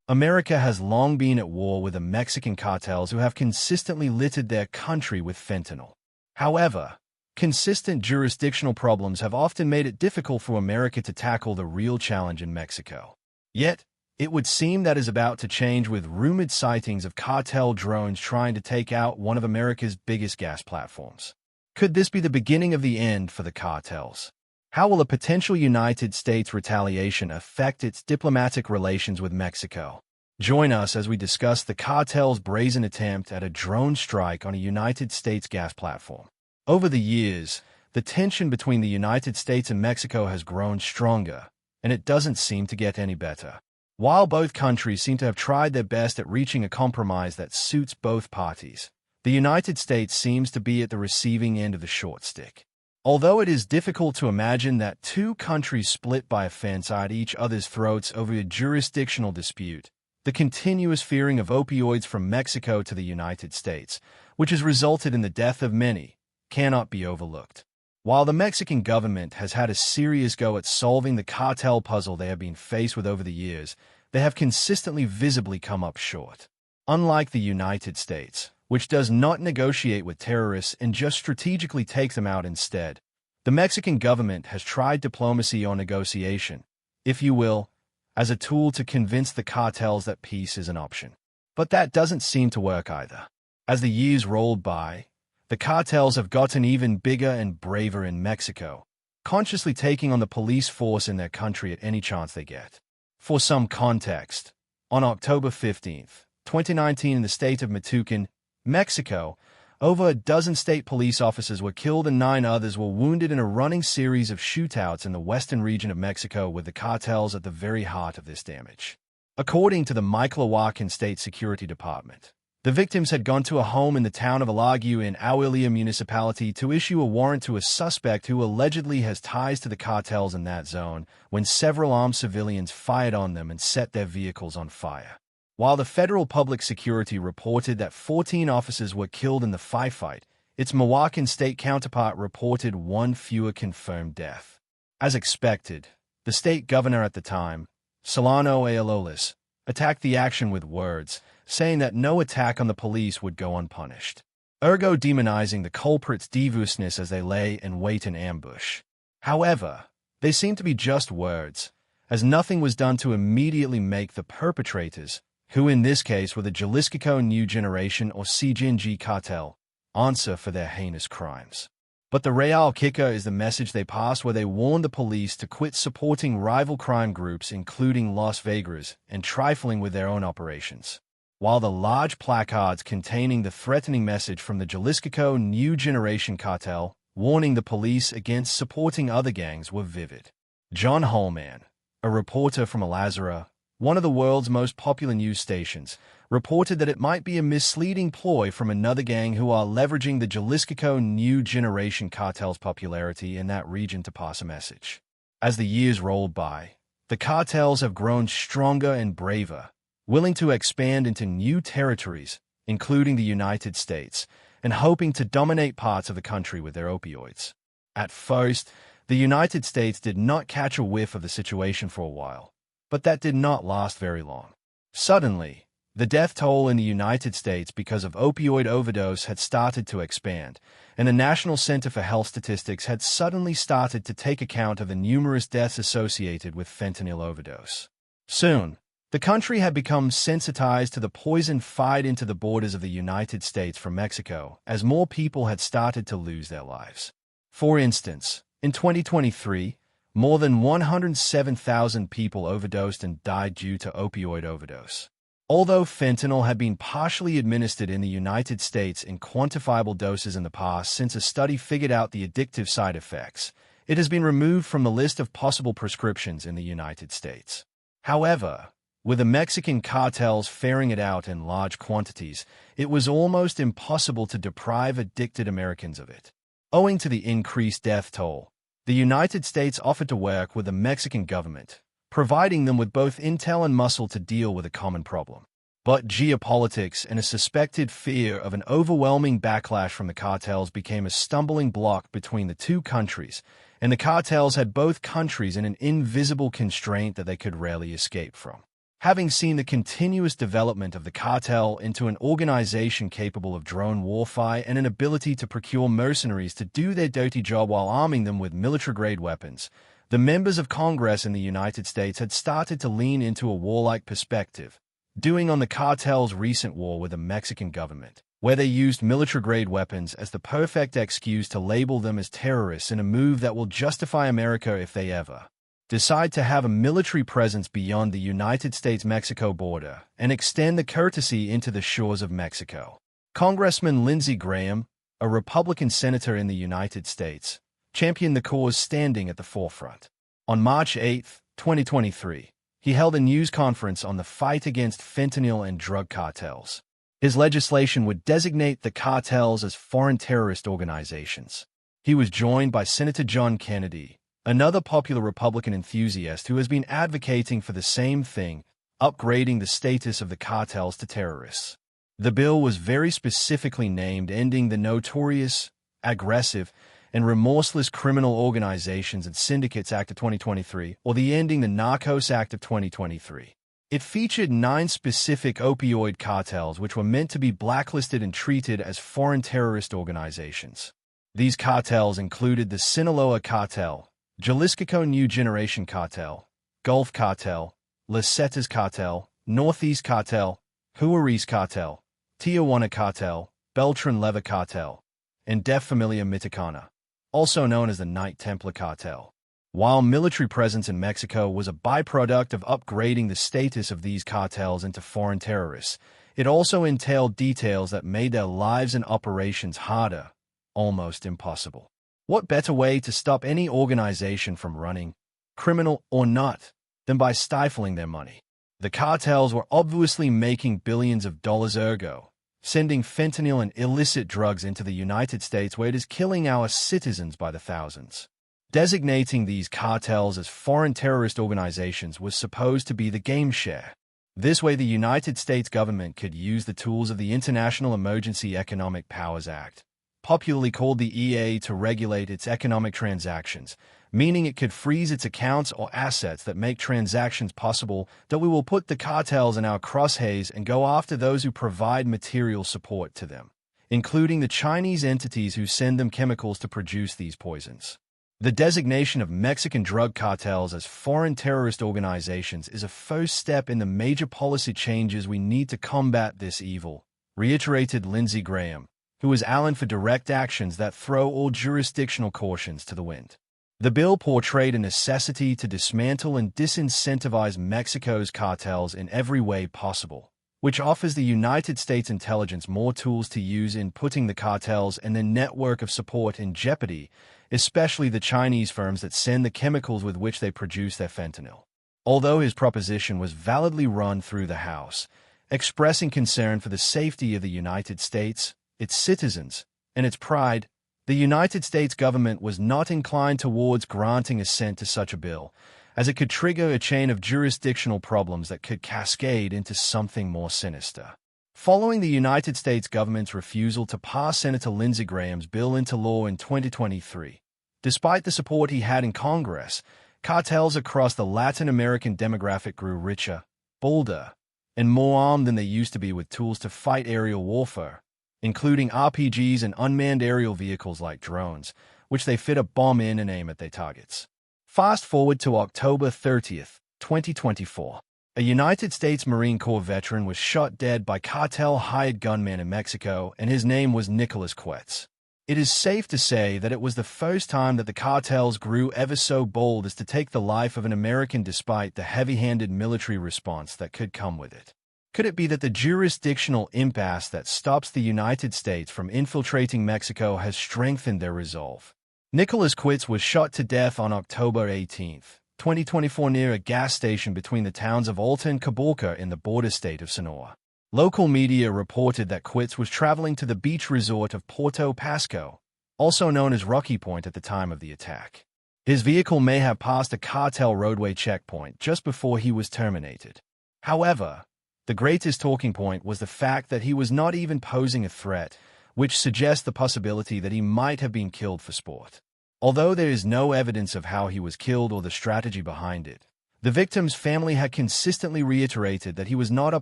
America has long been at war with the Mexican cartels who have consistently littered their country with fentanyl. However, consistent jurisdictional problems have often made it difficult for America to tackle the real challenge in Mexico. Yet, it would seem that is about to change with rumored sightings of cartel drones trying to take out one of America's biggest gas platforms. Could this be the beginning of the end for the cartels? How will a potential United States retaliation affect its diplomatic relations with Mexico? Join us as we discuss the cartel's brazen attempt at a drone strike on a United States gas platform. Over the years, the tension between the United States and Mexico has grown stronger, and it doesn't seem to get any better. While both countries seem to have tried their best at reaching a compromise that suits both parties, the United States seems to be at the receiving end of the short stick. Although it is difficult to imagine that two countries split by a fence are at each other's throats over a jurisdictional dispute, the continuous fearing of opioids from Mexico to the United States, which has resulted in the death of many, cannot be overlooked. While the Mexican government has had a serious go at solving the cartel puzzle they have been faced with over the years, they have consistently visibly come up short. Unlike the United States, which does not negotiate with terrorists and just strategically takes them out instead, the Mexican government has tried diplomacy or negotiation, if you will, as a tool to convince the cartels that peace is an option. But that doesn't seem to work either. As the years rolled by, the cartels have gotten even bigger and braver in Mexico, consciously taking on the police force in their country at any chance they get. For some context, on October 15, 2019 in the state of Michoacán, Mexico, over a dozen state police officers were killed and 9 others were wounded in a running series of shootouts in the western region of Mexico, with the cartels at the very heart of this damage. According to the Michoacán State Security Department, the victims had gone to a home in the town of Alaguio in Aguililla municipality to issue a warrant to a suspect who allegedly has ties to the cartels in that zone, when several armed civilians fired on them and set their vehicles on fire. While the federal public security reported that 14 officers were killed in the firefight, its Michoacán state counterpart reported 1 fewer confirmed death. As expected, the state governor at the time, Solano Ayalolas, attacked the action with words, saying that no attack on the police would go unpunished, ergo demonizing the culprits' deviousness as they lay in wait in ambush. However, they seem to be just words, as nothing was done to immediately make the perpetrators, who in this case were the Jalisco New Generation or CGNG cartel, answer for their heinous crimes. But the real kicker is the message they passed, where they warned the police to quit supporting rival crime groups including Los Vegas and trifling with their own operations. While the large placards containing the threatening message from the Jalisco New Generation cartel, warning the police against supporting other gangs, were vivid. John Holman, a reporter from Alazara, one of the world's most popular news stations, reported that it might be a misleading ploy from another gang who are leveraging the Jalisco New Generation cartel's popularity in that region to pass a message. As the years rolled by, the cartels have grown stronger and braver, willing to expand into new territories, including the United States, and hoping to dominate parts of the country with their opioids. At first, the United States did not catch a whiff of the situation for a while, but that did not last very long. Suddenly, the death toll in the United States because of opioid overdose had started to expand, and the National Center for Health Statistics had suddenly started to take account of the numerous deaths associated with fentanyl overdose. Soon, the country had become sensitized to the poison fired into the borders of the United States from Mexico, as more people had started to lose their lives. For instance, in 2023, more than 107,000 people overdosed and died due to opioid overdose. Although fentanyl had been partially administered in the United States in quantifiable doses in the past since a study figured out the addictive side effects, it has been removed from the list of possible prescriptions in the United States. However, with the Mexican cartels ferreting it out in large quantities, it was almost impossible to deprive addicted Americans of it. Owing to the increased death toll, the United States offered to work with the Mexican government, providing them with both intel and muscle to deal with a common problem. But geopolitics and a suspected fear of an overwhelming backlash from the cartels became a stumbling block between the two countries, and the cartels had both countries in an invisible constraint that they could rarely escape from. Having seen the continuous development of the cartel into an organization capable of drone warfare and an ability to procure mercenaries to do their dirty job while arming them with military-grade weapons, the members of Congress in the United States had started to lean into a warlike perspective, doing on the cartel's recent war with the Mexican government, where they used military-grade weapons as the perfect excuse to label them as terrorists in a move that will justify America if they ever decide to have a military presence beyond the United States-Mexico border and extend the courtesy into the shores of Mexico. Congressman Lindsey Graham, a Republican senator in the United States, championed the cause, standing at the forefront. On March 8, 2023, he held a news conference on the fight against fentanyl and drug cartels. His legislation would designate the cartels as foreign terrorist organizations. He was joined by Senator John Kennedy, another popular Republican enthusiast who has been advocating for the same thing, upgrading the status of the cartels to terrorists. The bill was very specifically named Ending the Notorious, Aggressive, and Remorseless Criminal Organizations and Syndicates Act of 2023, or the Ending the Narcos Act of 2023. It featured 9 specific opioid cartels which were meant to be blacklisted and treated as foreign terrorist organizations. These cartels included the Sinaloa Cartel, Jalisco New Generation Cartel, Gulf Cartel, Los Zetas Cartel, Northeast Cartel, Juarez Cartel, Tijuana Cartel, Beltran Leyva Cartel, and Def Familia Mexicana, also known as the Knight Templar Cartel. While military presence in Mexico was a byproduct of upgrading the status of these cartels into foreign terrorists, it also entailed details that made their lives and operations harder, almost impossible. What better way to stop any organization from running, criminal or not, than by stifling their money? The cartels were obviously making billions of dollars, ergo sending fentanyl and illicit drugs into the United States, where it is killing our citizens by the thousands. Designating these cartels as foreign terrorist organizations was supposed to be the game share. This way the United States government could use the tools of the International Emergency Economic Powers Act, popularly called the EA, to regulate its economic transactions, meaning it could freeze its accounts or assets that make transactions possible. That we will put the cartels in our crosshairs and go after those who provide material support to them, including the Chinese entities who send them chemicals to produce these poisons. The designation of Mexican drug cartels as foreign terrorist organizations is a first step in the major policy changes we need to combat this evil, reiterated Lindsey Graham, who was allen for direct actions that throw all jurisdictional cautions to the wind. The bill portrayed a necessity to dismantle and disincentivize Mexico's cartels in every way possible, which offers the United States intelligence more tools to use in putting the cartels and their network of support in jeopardy, especially the Chinese firms that send the chemicals with which they produce their fentanyl. Although his proposition was validly run through the House, expressing concern for the safety of the United States, its citizens, and its pride, the United States government was not inclined towards granting assent to such a bill, as it could trigger a chain of jurisdictional problems that could cascade into something more sinister. Following the United States government's refusal to pass Senator Lindsey Graham's bill into law in 2023, despite the support he had in Congress, cartels across the Latin American demographic grew richer, bolder, and more armed than they used to be, with tools to fight aerial warfare, including RPGs and unmanned aerial vehicles like drones, which they fit a bomb in and aim at their targets. Fast forward to October 30th, 2024. A United States Marine Corps veteran was shot dead by cartel-hired gunmen in Mexico, and his name was Nicholas Quetz. It is safe to say that it was the first time that the cartels grew ever so bold as to take the life of an American, despite the heavy-handed military response that could come with it. Could it be that the jurisdictional impasse that stops the United States from infiltrating Mexico has strengthened their resolve? Nicholas Quetz was shot to death on October 18, 2024, near a gas station between the towns of Alta and Caborca in the border state of Sonora. Local media reported that Quetz was traveling to the beach resort of Puerto Pasco, also known as Rocky Point, at the time of the attack. His vehicle may have passed a cartel roadway checkpoint just before he was terminated. However, the greatest talking point was the fact that he was not even posing a threat, which suggests the possibility that he might have been killed for sport. Although there is no evidence of how he was killed or the strategy behind it, The victim's family had consistently reiterated that he was not a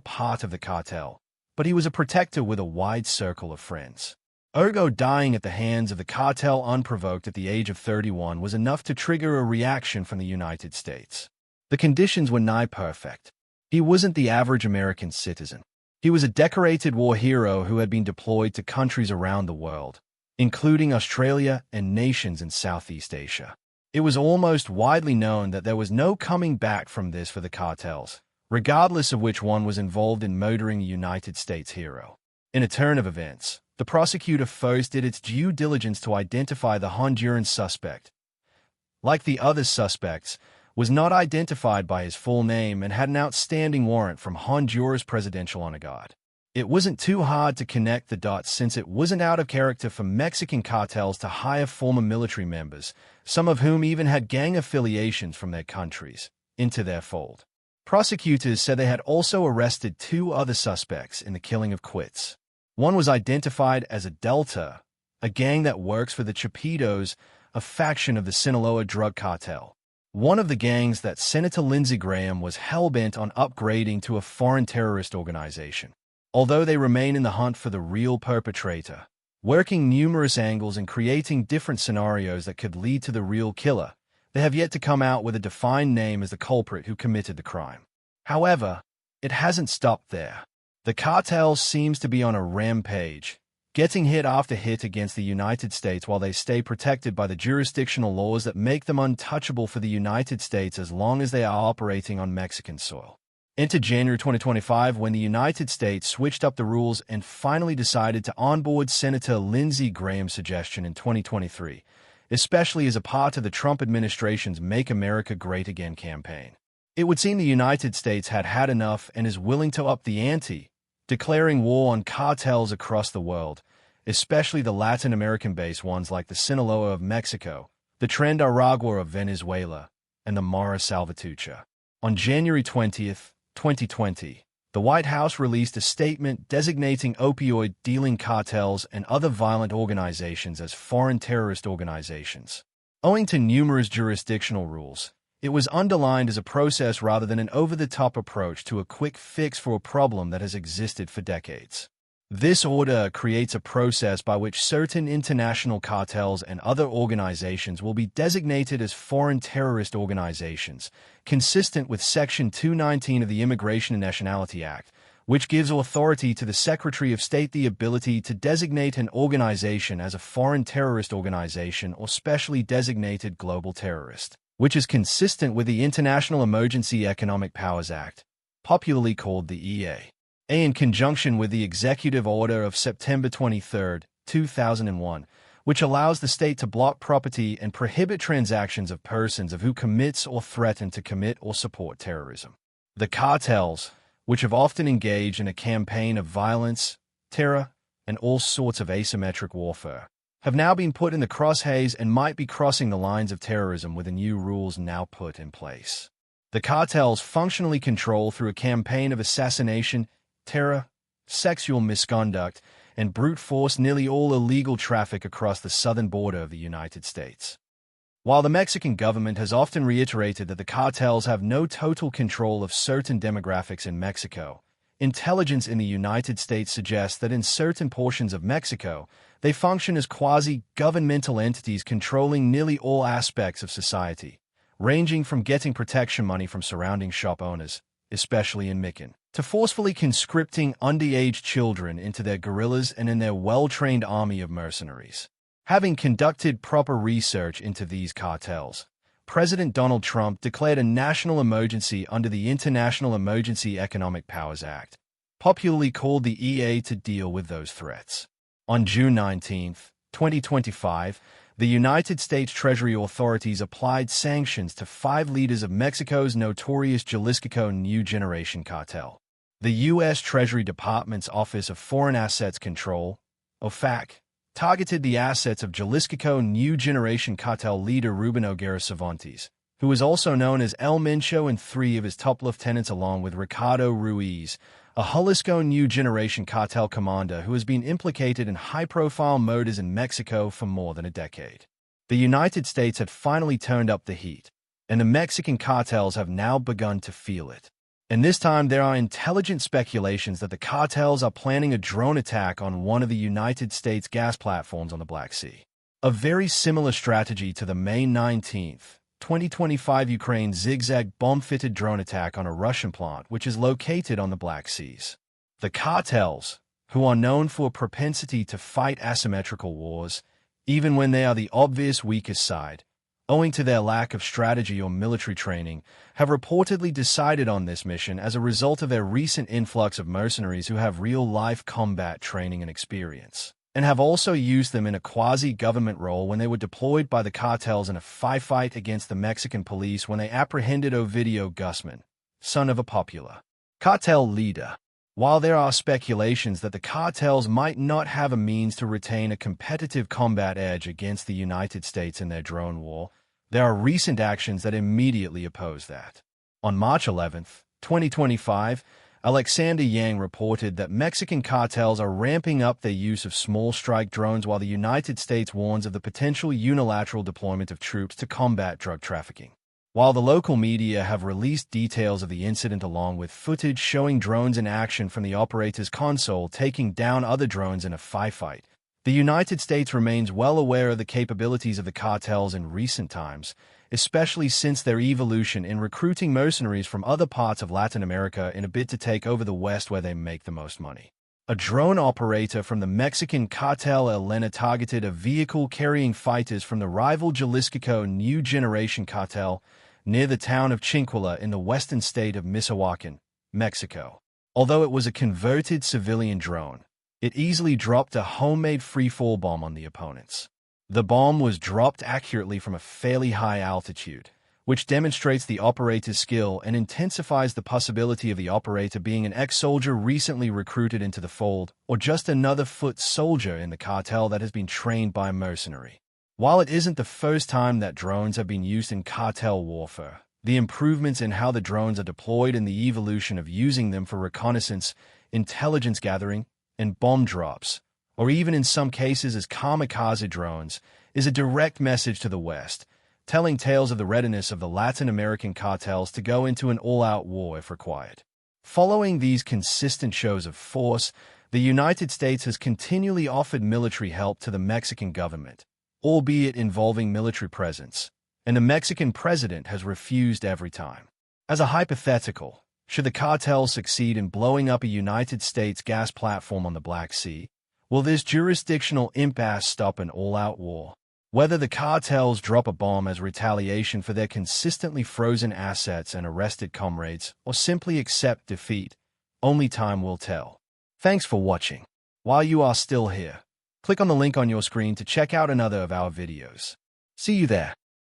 part of the cartel, but he was a protector with a wide circle of friends. Ergo, dying at the hands of the cartel unprovoked at the age of 31 was enough to trigger a reaction from the United States. The conditions were nigh perfect. He wasn't the average American citizen. He was a decorated war hero who had been deployed to countries around the world, including Australia and nations in Southeast Asia. It was almost widely known that there was no coming back from this for the cartels, regardless of which one was involved in murdering a United States hero. In a turn of events, the prosecutor first did its due diligence to identify the Honduran suspect. Like the other suspects, was not identified by his full name and had an outstanding warrant from Honduras Presidential Honor Guard. It wasn't too hard to connect the dots since it wasn't out of character for Mexican cartels to hire former military members, some of whom even had gang affiliations from their countries, into their fold. Prosecutors said they had also arrested 2 other suspects in the killing of Quits. One was identified as a Delta, a gang that works for the Chapitos, a faction of the Sinaloa drug cartel. One of the gangs that Senator Lindsey Graham was hell-bent on upgrading to a foreign terrorist organization. Although they remain in the hunt for the real perpetrator, working numerous angles and creating different scenarios that could lead to the real killer, they have yet to come out with a defined name as the culprit who committed the crime. However, it hasn't stopped there. The cartel seems to be on a rampage, getting hit after hit against the United States while they stay protected by the jurisdictional laws that make them untouchable for the United States as long as they are operating on Mexican soil. Into January 2025, when the United States switched up the rules and finally decided to onboard Senator Lindsey Graham's suggestion in 2023, especially as a part of the Trump administration's Make America Great Again campaign. It would seem the United States had had enough and is willing to up the ante, declaring war on cartels across the world, especially the Latin American-based ones like the Sinaloa of Mexico, the Tren de Aragua of Venezuela, and the Mara Salvatrucha. On January 20th, 2020, the White House released a statement designating opioid-dealing cartels and other violent organizations as foreign terrorist organizations. Owing to numerous jurisdictional rules, it was underlined as a process rather than an over-the-top approach to a quick fix for a problem that has existed for decades. This order creates a process by which certain international cartels and other organizations will be designated as foreign terrorist organizations, consistent with Section 219 of the Immigration and Nationality Act, which gives authority to the Secretary of State the ability to designate an organization as a foreign terrorist organization or specially designated global terrorist, which is consistent with the International Emergency Economic Powers Act, popularly called the EA. In conjunction with the Executive Order of September 23, 2001, which allows the state to block property and prohibit transactions of persons of who commits or threaten to commit or support terrorism. The cartels, which have often engaged in a campaign of violence, terror, and all sorts of asymmetric warfare, have now been put in the crosshairs and might be crossing the lines of terrorism with the new rules now put in place. The cartels functionally control through a campaign of assassination, terror, sexual misconduct, and brute force nearly all illegal traffic across the southern border of the United States. While the Mexican government has often reiterated that the cartels have no total control of certain demographics in Mexico, intelligence in the United States suggests that in certain portions of Mexico, they function as quasi-governmental entities controlling nearly all aspects of society, ranging from getting protection money from surrounding shop owners, especially in Michoacán, to forcefully conscripting underage children into their guerrillas and in their well-trained army of mercenaries. Having conducted proper research into these cartels, President Donald Trump declared a national emergency under the International Emergency Economic Powers Act, popularly called the EA, to deal with those threats. On June 19, 2025, the United States Treasury authorities applied sanctions to 5 leaders of Mexico's notorious Jalisco New Generation Cartel. The U.S. Treasury Department's Office of Foreign Assets Control, OFAC, targeted the assets of Jalisco New Generation Cartel leader Ruben Oguera Cervantes, who is also known as El Mencho, and 3 of his top lieutenants along with Ricardo Ruiz, a Jalisco New Generation Cartel commander who has been implicated in high-profile murders in Mexico for more than a decade. The United States had finally turned up the heat, and the Mexican cartels have now begun to feel it. And this time, there are intelligent speculations that the cartels are planning a drone attack on one of the United States gas platforms on the Black Sea. A very similar strategy to the May 19, 2025 Ukraine zigzag bomb-fitted drone attack on a Russian plant which is located on the Black Seas. The cartels, who are known for a propensity to fight asymmetrical wars, even when they are the obvious weakest side, owing to their lack of strategy or military training, have reportedly decided on this mission as a result of their recent influx of mercenaries who have real-life combat training and experience, and have also used them in a quasi-government role when they were deployed by the cartels in a fight against the Mexican police when they apprehended Ovidio Guzman, son of a popular cartel leader. While there are speculations that the cartels might not have a means to retain a competitive combat edge against the United States in their drone war, there are recent actions that immediately oppose that. On March 11, 2025, Alexander Yang reported that Mexican cartels are ramping up their use of small strike drones while the United States warns of the potential unilateral deployment of troops to combat drug trafficking. While the local media have released details of the incident along with footage showing drones in action from the operator's console taking down other drones in a firefight, the United States remains well aware of the capabilities of the cartels in recent times, especially since their evolution in recruiting mercenaries from other parts of Latin America in a bid to take over the West where they make the most money. A drone operator from the Mexican Cartel Elena targeted a vehicle carrying fighters from the rival Jalisco New Generation Cartel near the town of Chinquila in the western state of Michoacán, Mexico. Although it was a converted civilian drone, it easily dropped a homemade freefall bomb on the opponents. The bomb was dropped accurately from a fairly high altitude, which demonstrates the operator's skill and intensifies the possibility of the operator being an ex-soldier recently recruited into the fold, or just another foot soldier in the cartel that has been trained by a mercenary. While it isn't the first time that drones have been used in cartel warfare, the improvements in how the drones are deployed and the evolution of using them for reconnaissance, intelligence gathering, and bomb drops, or even in some cases as kamikaze drones, is a direct message to the West, telling tales of the readiness of the Latin American cartels to go into an all-out war if required. Following these consistent shows of force, the United States has continually offered military help to the Mexican government, albeit involving military presence, and the Mexican president has refused every time. As a hypothetical, should the cartel succeed in blowing up a United States gas platform on the Black Sea, will this jurisdictional impasse stop an all-out war? Whether the cartels drop a bomb as retaliation for their consistently frozen assets and arrested comrades, or simply accept defeat, only time will tell. Thanks for watching. While you are still here, click on the link on your screen to check out another of our videos. See you there.